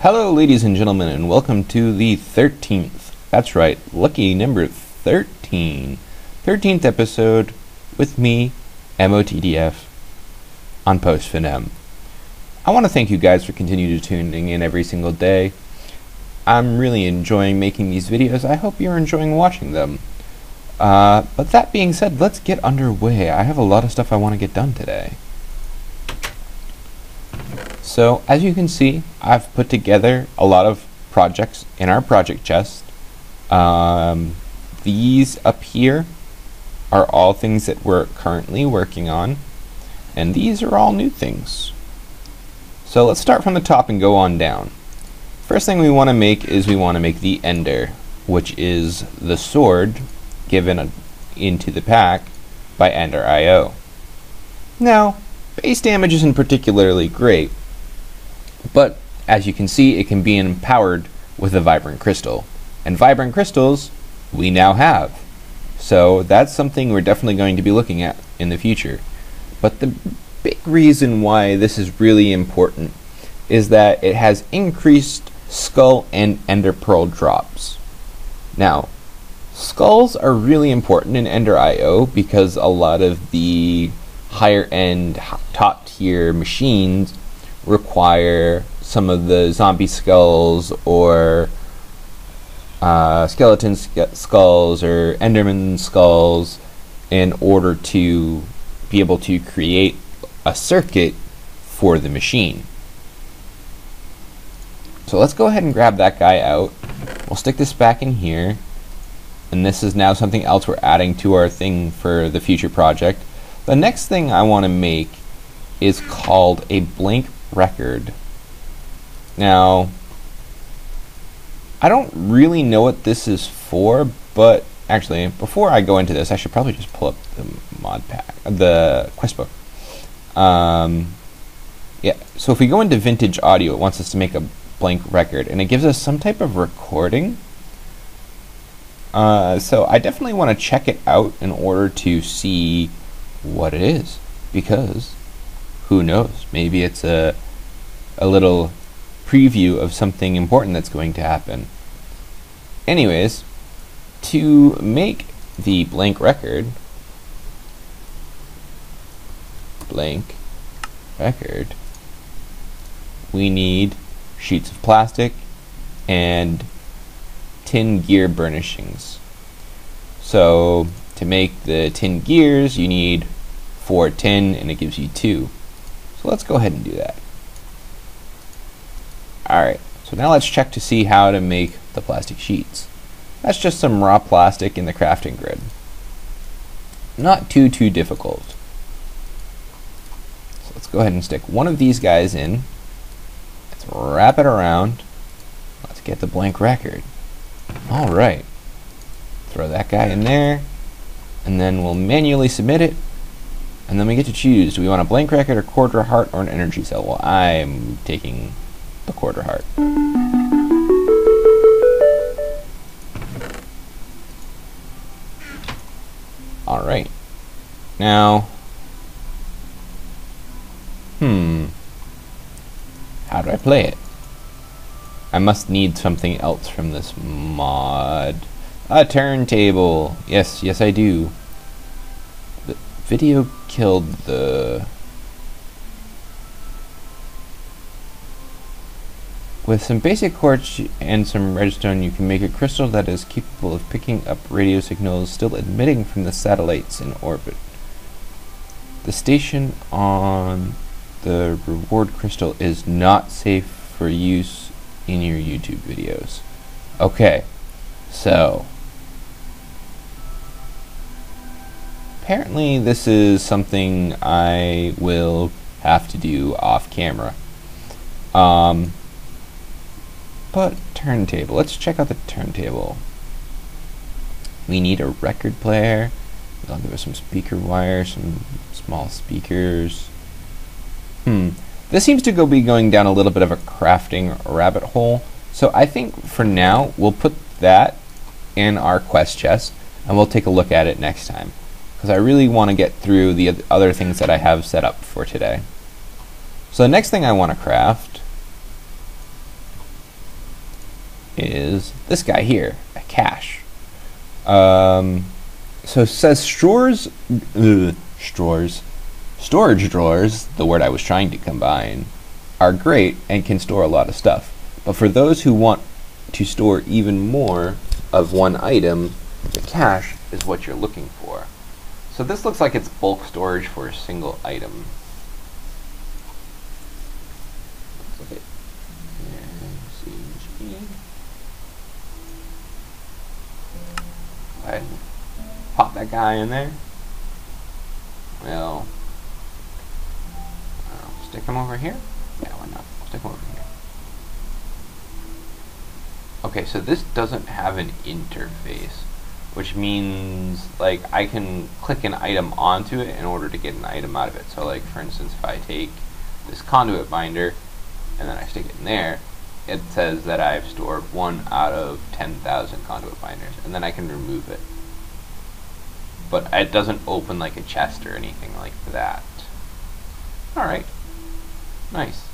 Hello, ladies and gentlemen, and welcome to the 13th. That's right, lucky number 13. 13th episode with me, MOTDF, on PostFinem. I want to thank you guys for continuing to tuning in every single day. I'm really enjoying making these videos. I hope you're enjoying watching them. But that being said, let's get underway. I have a lot of stuff I want to get done today. So, as you can see, I've put together a lot of projects in our project chest. These up here are all things that we're currently working on, and these are all new things. So let's start from the top and go on down. First thing we want to make is we want to make the Ender, which is the sword given into the pack by Ender.io. Now, base damage isn't particularly great, but as you can see, it can be empowered with a Vibrant Crystal. And Vibrant Crystals, we now have. So that's something we're definitely going to be looking at in the future. But the big reason why this is really important is that it has increased Skull and Ender Pearl drops. Now, skulls are really important in Ender.io because a lot of the higher end, top tier machines require some of the zombie skulls or skeleton skulls or enderman skulls in order to be able to create a circuit for the machine. So let's go ahead and grab that guy out. We'll stick this back in here, and this is now something else we're adding to our thing for the future project. The next thing I want to make is called a blank record. Now, I don't really know what this is for, but actually, before I go into this, I should probably just pull up the mod pack, the quest book. Yeah, so if we go into vintage audio, it wants us to make a blank record, and it gives us some type of recording. So I definitely want to check it out in order to see what it is, because who knows, maybe it's a little preview of something important that's going to happen. Anyways, to make the blank record, we need sheets of plastic and tin gear burnishings. So to make the tin gears, you need 4 tin, and it gives you 2. So let's go ahead and do that. Alright, so now let's check to see how to make the plastic sheets. That's just some raw plastic in the crafting grid. Not too difficult. So let's go ahead and stick one of these guys in. Let's wrap it around. Let's get the blank record. Alright. Throw that guy in there, and then we'll manually submit it. And then we get to choose, do we want a blank record, a quarter heart, or an energy cell? Well, I'm taking the quarter heart. Alright. Now, how do I play it? I must need something else from this mod. A turntable. Yes, I do. The video killed the... With some basic quartz and some redstone, you can make a crystal that is capable of picking up radio signals still emitting from the satellites in orbit. The station on the reward crystal is not safe for use in your YouTube videos. Okay, so apparently this is something I will have to do off camera. But turntable, let's check out the turntable. We need a record player. They'll give us some speaker wire, some small speakers. This seems to be going down a little bit of a crafting rabbit hole. So I think for now, we'll put that in our quest chest, and we'll take a look at it next time, because I really want to get through the other things that I have set up for today. So the next thing I want to craft is this guy here, a cache. So it says storage drawers, the word I was trying to combine, are great and can store a lot of stuff. But for those who want to store even more of one item, the cache is what you're looking for. So this looks like it's bulk storage for a single item. Let's look at CG. Go ahead and pop that guy in there. Well, stick him over here. Yeah, why not? Stick him over here. Okay, so this doesn't have an interface, which means like I can click an item onto it in order to get an item out of it. So like for instance, if I take this conduit binder and then I stick it in there, it says that I've stored 1 out of 10,000 conduit binders, and then I can remove it. But it doesn't open like a chest or anything like that. Alright, nice.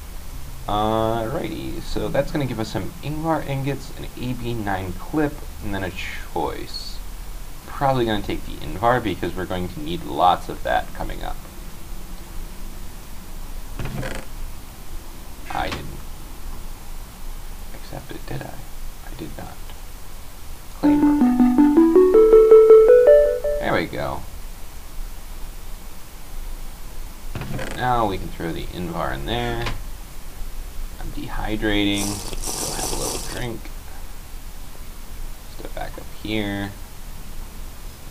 Alrighty, so that's going to give us some Ingvar ingots, an AB9 clip, and then a choice. Probably going to take the Ingvar because we're going to need lots of that coming up. I didn't accept it, did I? I did not. Claim removed. There we go. Now we can throw the Ingvar in there. I'm dehydrating. Go have a little drink. Step back up here.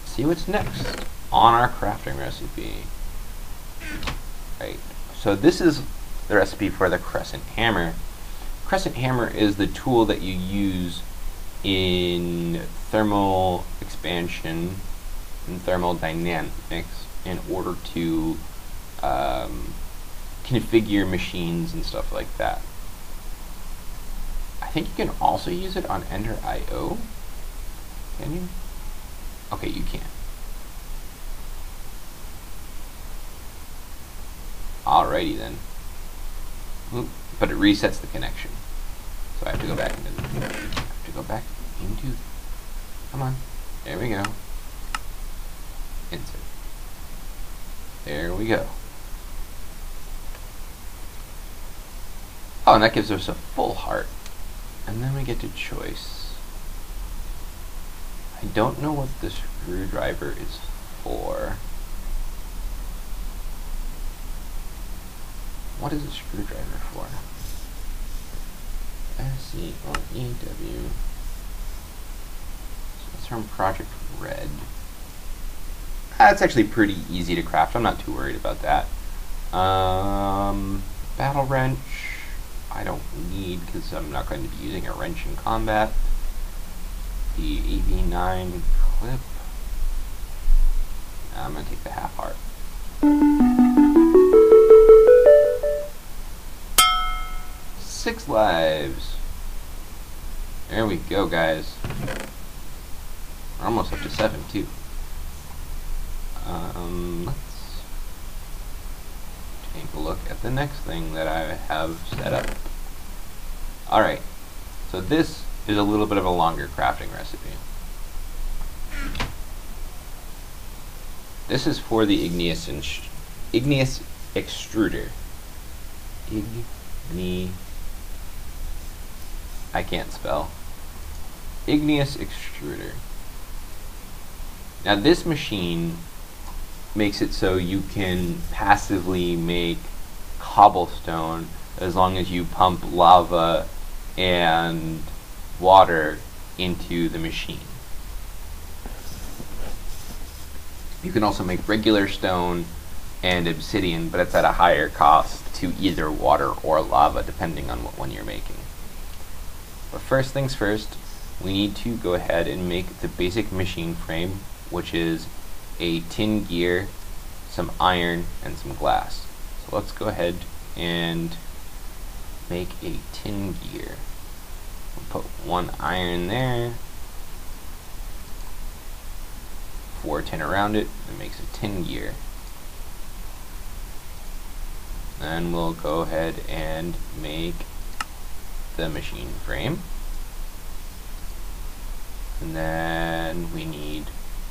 See what's next on our crafting recipe. Right. So this is the recipe for the crescent hammer. Crescent hammer is the tool that you use in thermal expansion and thermodynamics in order to configure machines and stuff like that. I think you can also use it on Ender IO. Can you? Okay, you can. Alrighty then. Oop, but it resets the connection. So I have to go back into come on. There we go. Insert. There we go. Oh, and that gives us a full heart. And then we get to choice. I don't know what the screwdriver is for. What is a screwdriver for? SCREW. So it's from Project Red. That's actually pretty easy to craft. I'm not too worried about that. Battle wrench. I don't need because I'm not going to be using a wrench in combat. The AB9 clip. I'm going to take the half heart. Six lives. There we go, guys. We're almost up to 7 too. Let's take a look at the next thing that I have set up. Alright, so this is a little bit of a longer crafting recipe. This is for the igneous extruder. I can't spell. Igneous extruder. Now this machine makes it so you can passively make cobblestone as long as you pump lava and water into the machine. You can also make regular stone and obsidian, but it's at a higher cost to either water or lava depending on what one you're making. But first things first, we need to go ahead and make the basic machine frame, which is a tin gear, some iron, and some glass. So let's go ahead and make a tin gear. We'll put 1 iron there, 4 tin around it, and it makes a tin gear. Then we'll go ahead and make the machine frame. And then we need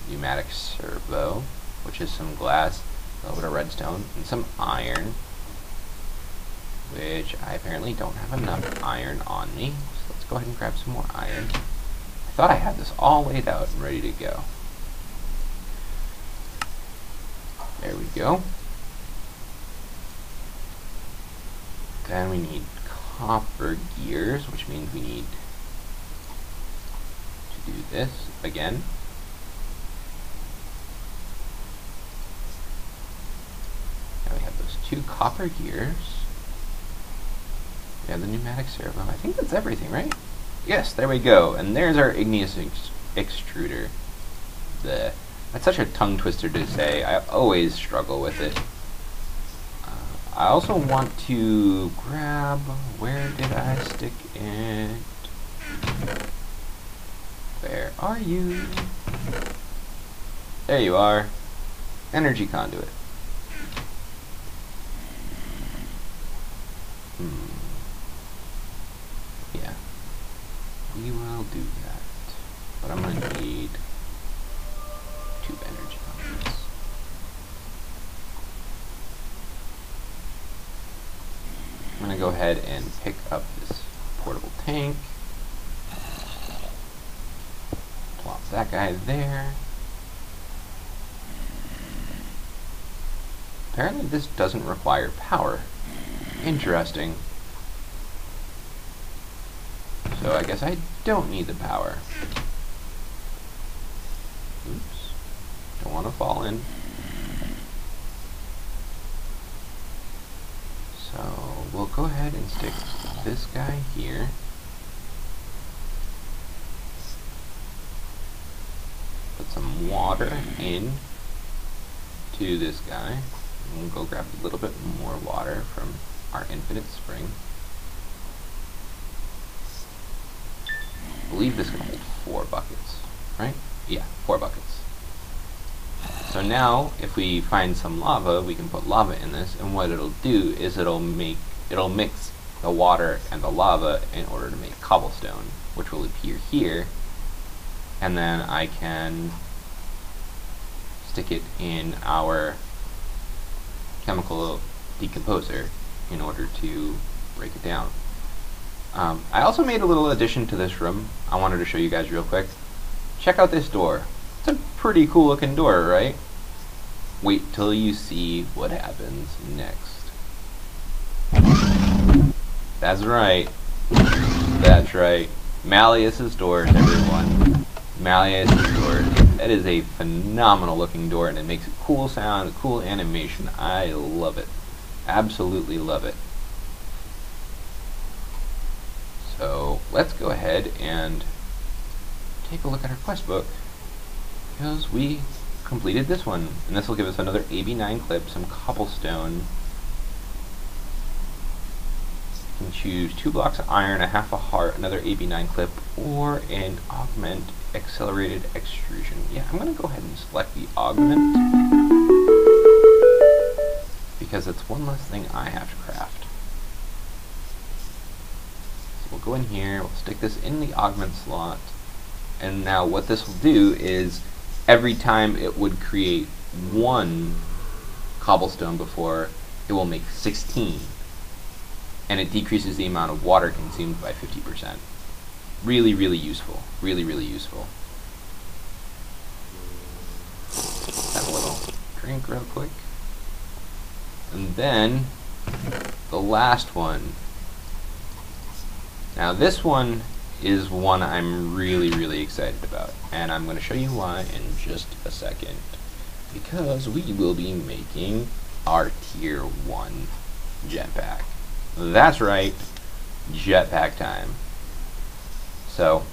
pneumatic servo, which is some glass, a little bit of redstone, and some iron, which I apparently don't have enough iron on me. So let's go ahead and grab some more iron. I thought I had this all laid out and ready to go. There we go. Then we need copper gears, which means we need to do this again. Now we have those 2 copper gears. We have the pneumatic servo. I think that's everything, right? Yes, there we go. And there's our igneous extruder. That's such a tongue twister to say. I always struggle with it. I also want to grab, where did I stick it? Where are you? There you are. Energy conduit. Yeah. We will do that. But I'm going to need 2 energy conduits. I'm going to go ahead and pick up this portable tank. Plop that guy there. Apparently this doesn't require power. Interesting. So I guess I don't need the power. Oops. Don't want to fall in. So we'll go ahead and stick this guy here. Put some water in to this guy. And we'll go grab a little bit more water from our infinite spring. I believe this can hold 4 buckets, right? Yeah, 4 buckets. So now, if we find some lava, we can put lava in this, and what it'll do is it'll mix the water and the lava in order to make cobblestone, which will appear here, and then I can stick it in our chemical decomposer in order to break it down. I also made a little addition to this room I wanted to show you guys real quick. Check out this door. It's a pretty cool looking door, right? Wait till you see what happens next. That's right. That's right. Malleus's doors, everyone. Malleus's doors. That is a phenomenal looking door, and it makes a cool sound, a cool animation. I love it. Absolutely love it. So let's go ahead and take a look at our quest book, because we completed this one, and this will give us another AB9 clip, some cobblestone. You can choose 2 blocks of iron, a half a heart, another AB9 clip, or an augment accelerated extrusion. Yeah, I'm going to go ahead and select the augment, because it's one less thing I have to craft. So we'll go in here, we'll stick this in the augment slot, and now what this will do is every time it would create 1 cobblestone before, it will make 16. And it decreases the amount of water consumed by 50%. Really, really useful. Really, really useful. Have a little drink real quick. And then, the last one. Now this one is one I'm really, really excited about. And I'm going to show you why in just a second. Because we will be making our Tier 1 jetpack. That's right, jetpack time. So,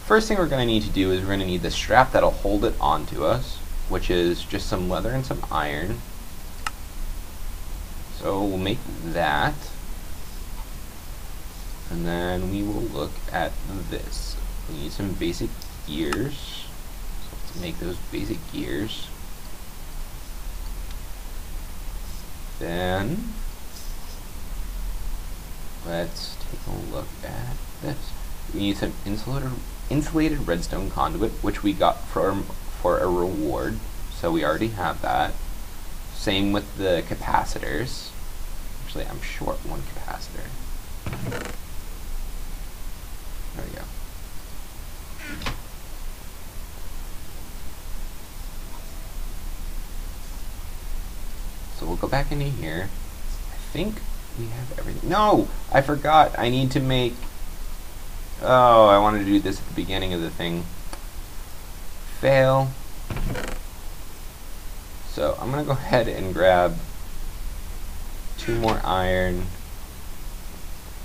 first thing we're going to need to do is we're going to need the strap that'll hold it onto us, which is just some leather and some iron. So we'll make that. And then we will look at this. We need some basic gears. So let's make those basic gears. Then let's take a look at this. We need some insulated redstone conduit, which we got for a reward, so we already have that. Same with the capacitors. Actually, I'm short one capacitor. There we go. So we'll go back into here. I think we have everything. No! I forgot. I need to make... Oh, I wanted to do this at the beginning of the thing. Fail. So I'm going to go ahead and grab 2 more iron.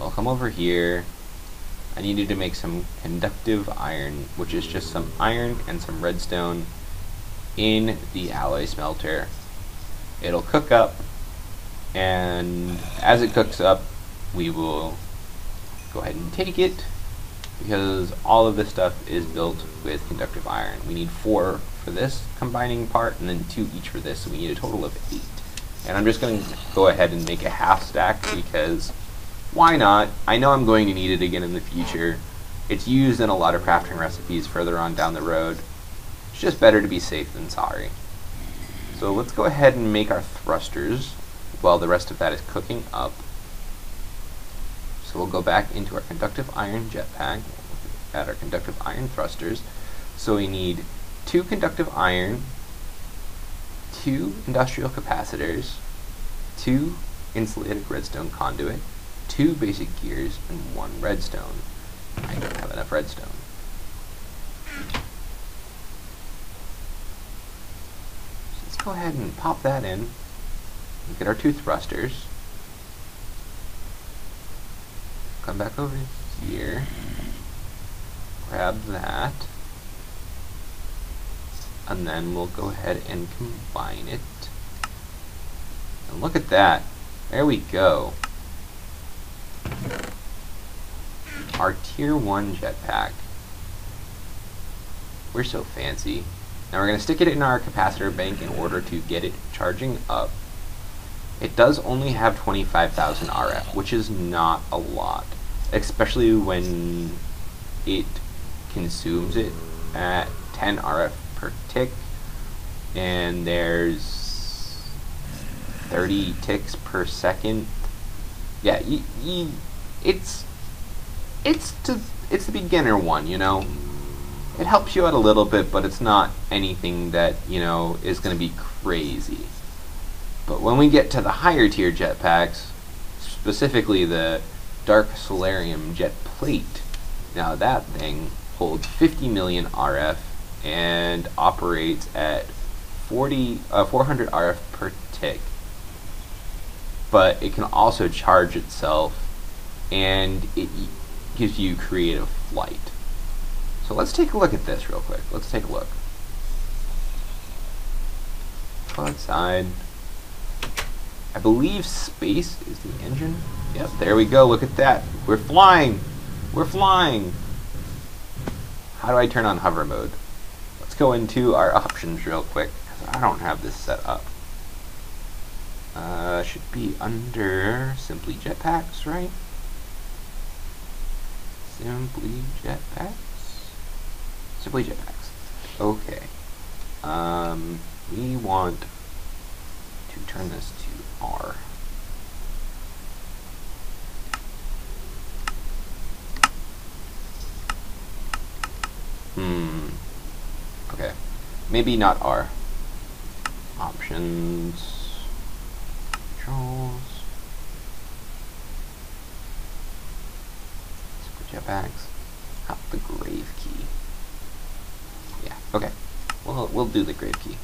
I'll come over here. I needed to make some conductive iron, which is just some iron and some redstone in the alloy smelter. It'll cook up, and as it cooks up, we will go ahead and take it, because all of this stuff is built with conductive iron. We need 4 for this combining part, and then 2 each for this, so we need a total of 8. And I'm just going to go ahead and make a half stack, because why not? I know I'm going to need it again in the future. It's used in a lot of crafting recipes further on down the road. It's just better to be safe than sorry. So let's go ahead and make our thrusters while the rest of that is cooking up. So we'll go back into our conductive iron jetpack, add our conductive iron thrusters. So we need 2 conductive iron, 2 industrial capacitors, 2 insulated redstone conduit, 2 basic gears, and 1 redstone. I don't have enough redstone. Go ahead and pop that in. Get our 2 thrusters. Come back over here. Grab that. And then we'll go ahead and combine it. And look at that. There we go. Our tier 1 jetpack. We're so fancy. Now we're going to stick it in our capacitor bank in order to get it charging up. It does only have 25,000 RF, which is not a lot, especially when it consumes it at 10 RF per tick, and there's 30 ticks per second. Yeah, it's the beginner one, you know. It helps you out a little bit, but it's not anything that, you know, is going to be crazy. But when we get to the higher tier jetpacks, specifically the Dark Solarium jet plate, now that thing holds 50 million RF and operates at 400 RF per tick. But it can also charge itself, and it gives you creative flight. So let's take a look at this real quick. Let's take a look. Go outside. I believe space is the engine. Yep, there we go. Look at that. We're flying. We're flying. How do I turn on hover mode? Let's go into our options real quick, because I don't have this set up. Should be under Simply Jetpacks, right? Simply Jetpacks? Simply Jetpacks. Okay. We want to turn this to R. Okay. Maybe not R. Options. Controls. Simply Jetpacks. Not the grave key. Yeah, okay. We'll do the grave key.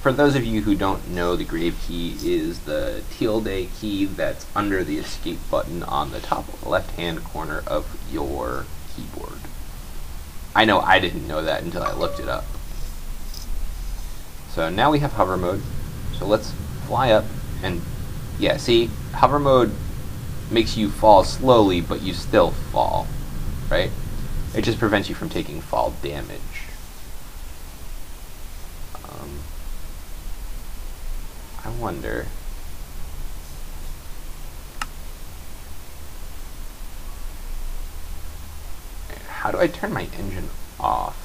For those of you who don't know, the grave key is the tilde key that's under the escape button on the top left-hand corner of your keyboard. I know I didn't know that until I looked it up. So now we have hover mode. So let's fly up, and yeah, see, hover mode makes you fall slowly, but you still fall, right? It just prevents you from taking fall damage. I wonder. how do I turn my engine off?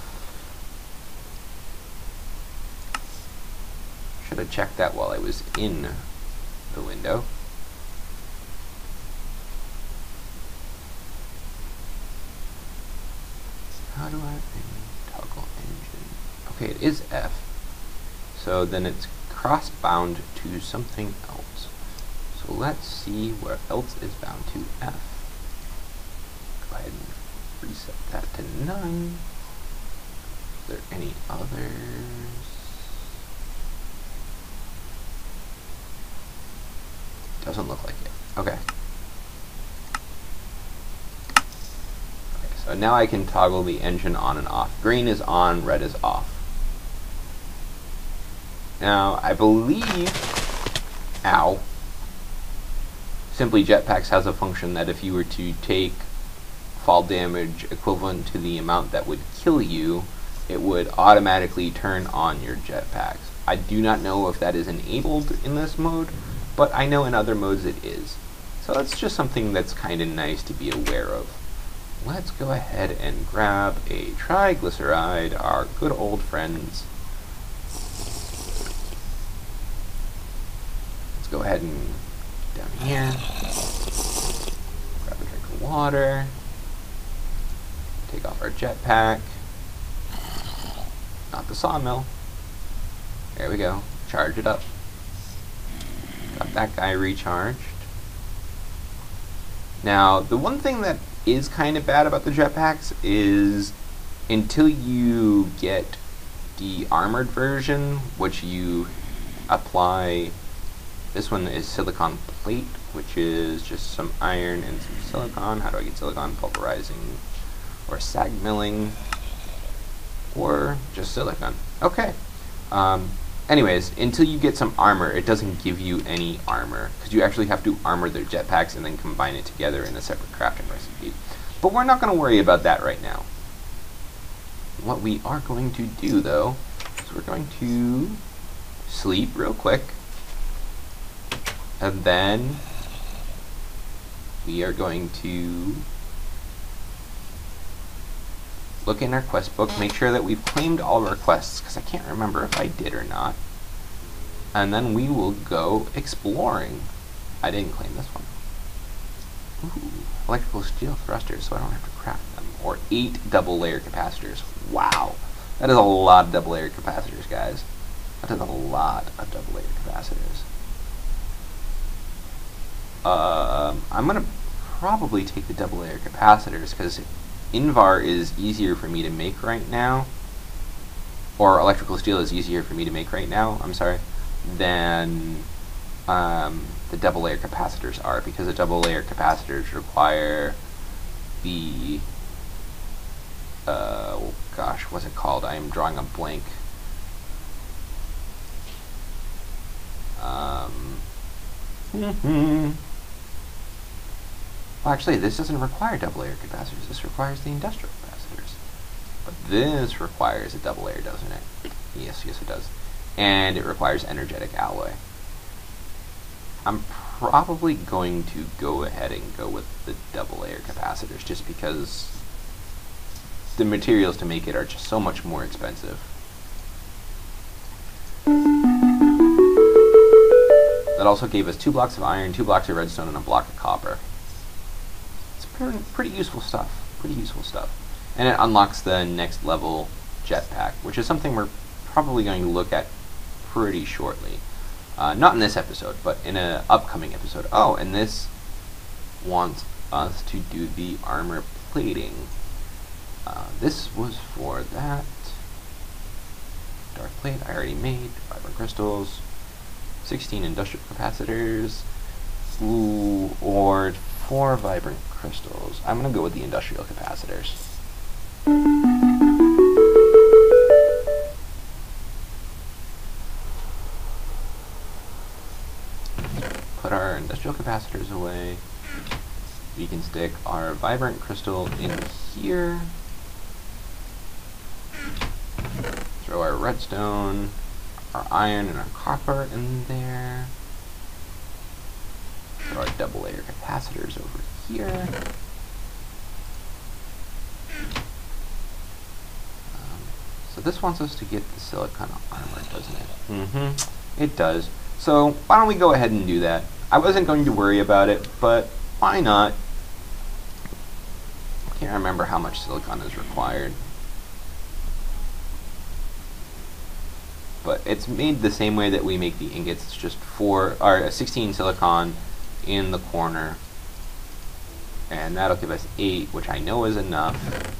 Should have checked that while I was in the window. How do I toggle engine? Okay, it is F. So then it's cross-bound to something else. So let's see where else is bound to F. Go ahead and reset that to none. Is there any others? Doesn't look like it. Okay. So now I can toggle the engine on and off. Green is on, red is off. Now, I believe, Simply Jetpacks has a function that if you were to take fall damage equivalent to the amount that would kill you, it would automatically turn on your jetpacks. I do not know if that is enabled in this mode, but I know in other modes it is. So that's just something that's kind of nice to be aware of. Let's go ahead and grab a triglyceride, our good old friends. Let's go ahead and down here, grab a drink of water, take off our jetpack, not the sawmill. There we go, charge it up. Got that guy recharged. Now, the one thing that is kind of bad about the jetpacks is until you get the armored version, which you apply, this one is silicon plate, which is just some iron and some silicon. How do I get silicon? Pulverizing or sag milling or just silicon. Okay. Anyways, until you get some armor, it doesn't give you any armor, because you actually have to armor their jetpacks and then combine it together in a separate crafting recipe. But we're not going to worry about that right now. What we are going to do, though, is we're going to sleep real quick, and then we are going to look in our quest book, make sure that we've claimed all of our quests, because I can't remember if I did or not. And then we will go exploring. I didn't claim this one. Ooh, electrical steel thrusters, so I don't have to craft them. Or 8 double layer capacitors. Wow. That is a lot of double layer capacitors, guys. That is a lot of double layer capacitors. I'm going to probably take the double layer capacitors, because Invar is easier for me to make right now, or electrical steel is easier for me to make right now, I'm sorry, than the double layer capacitors are, because the double layer capacitors require the, oh gosh, what's it called? I am drawing a blank. Well, actually, this doesn't require double layer capacitors. This requires the industrial capacitors. But this requires a double layer, doesn't it? Yes, it does. And it requires energetic alloy. I'm probably going to go ahead and go with the double layer capacitors, just because the materials to make it are just so much more expensive. That also gave us 2 blocks of iron, 2 blocks of redstone, and a block of copper. Pretty useful stuff. Pretty useful stuff. And it unlocks the next level jetpack, which is something we're probably going to look at pretty shortly. Not in this episode, but in an upcoming episode. Oh, and this wants us to do the armor plating. This was for that. Dark plate I already made. Vibrant crystals. 16 industrial capacitors. Ooh, or 4 vibrant crystals. I'm going to go with the industrial capacitors. Put our industrial capacitors away. We can stick our vibrant crystal in here. Throw our redstone, our iron, and our copper in there. Throw our double layer capacitors over here. So this wants us to get the silicon armor, doesn't it? It does. So why don't we go ahead and do that? I wasn't going to worry about it, but why not? I can't remember how much silicon is required. But it's made the same way that we make the ingots. It's just 16 silicon in the corner. And that'll give us 8, which I know is enough.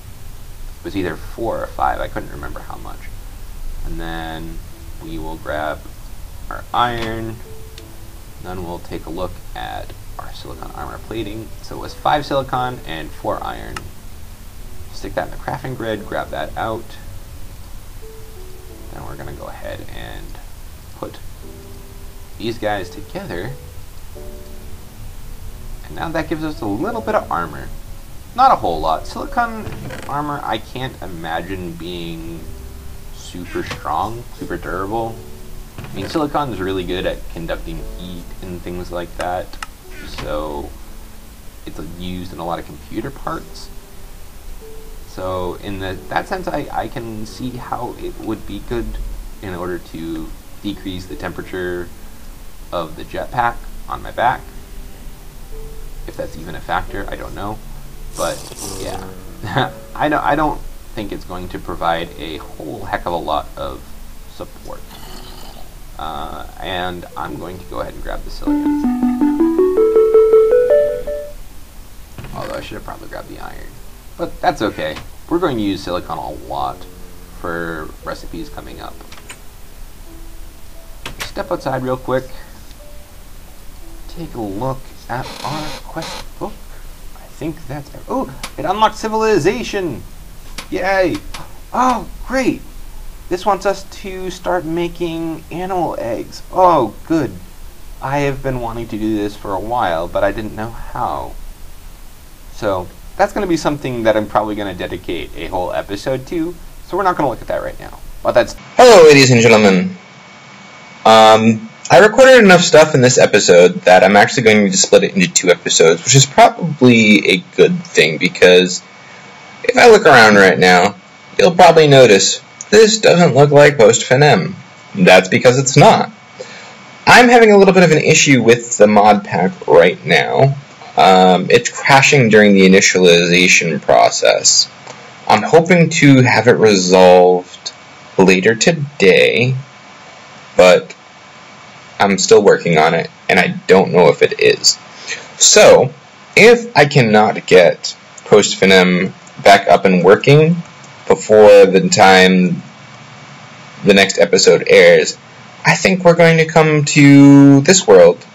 It was either 4 or 5, I couldn't remember how much. And then we will grab our iron. Then we'll take a look at our silicon armor plating. So it was 5 silicon and 4 iron. Stick that in the crafting grid, grab that out. Then we're going to go ahead and put these guys together. And now that gives us a little bit of armor. Not a whole lot. Silicon armor I can't imagine being super strong, super durable. I mean, silicon is really good at conducting heat and things like that, so it's used in a lot of computer parts. So in that sense, I can see how it would be good in order to decrease the temperature of the jetpack on my back. If that's even a factor, I don't know. But yeah, I don't think it's going to provide a whole heck of a lot of support. And I'm going to go ahead and grab the silicon. Although I should have probably grabbed the iron. But that's okay. We're going to use silicon a lot for recipes coming up. Step outside real quick. Take a look at our quest book. I think that's... Oh! It unlocked civilization! Yay! Oh, great! This wants us to start making animal eggs. Oh, good. I have been wanting to do this for a while, but I didn't know how. So, that's going to be something that I'm probably going to dedicate a whole episode to, so we're not going to look at that right now. But that's... Hello, ladies and gentlemen. I recorded enough stuff in this episode that I'm actually going to split it into 2 episodes, which is probably a good thing, because if I look around right now, you'll probably notice this doesn't look like PostFNM. That's because it's not. I'm having a little bit of an issue with the mod pack right now. It's crashing during the initialization process. I'm hoping to have it resolved later today, but I'm still working on it, and I don't know if it is. So, if I cannot get PostFNM back up and working before the time the next episode airs, I think we're going to come to this world,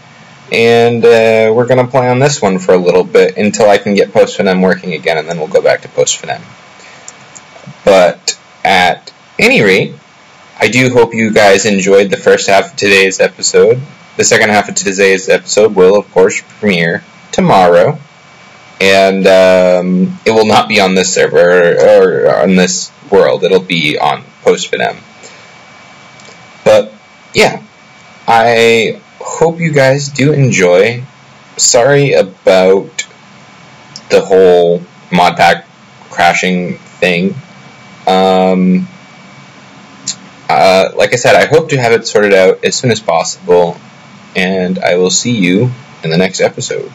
and we're going to play on this one for a little bit until I can get PostFNM working again, and then we'll go back to PostFNM. But at any rate, I do hope you guys enjoyed the first half of today's episode. The second half of today's episode will, of course, premiere tomorrow. And it will not be on this server or on this world. It'll be on PostFNM. But, yeah. I hope you guys do enjoy. Sorry about the whole mod pack crashing thing. Like I said, I hope to have it sorted out as soon as possible, and I will see you in the next episode.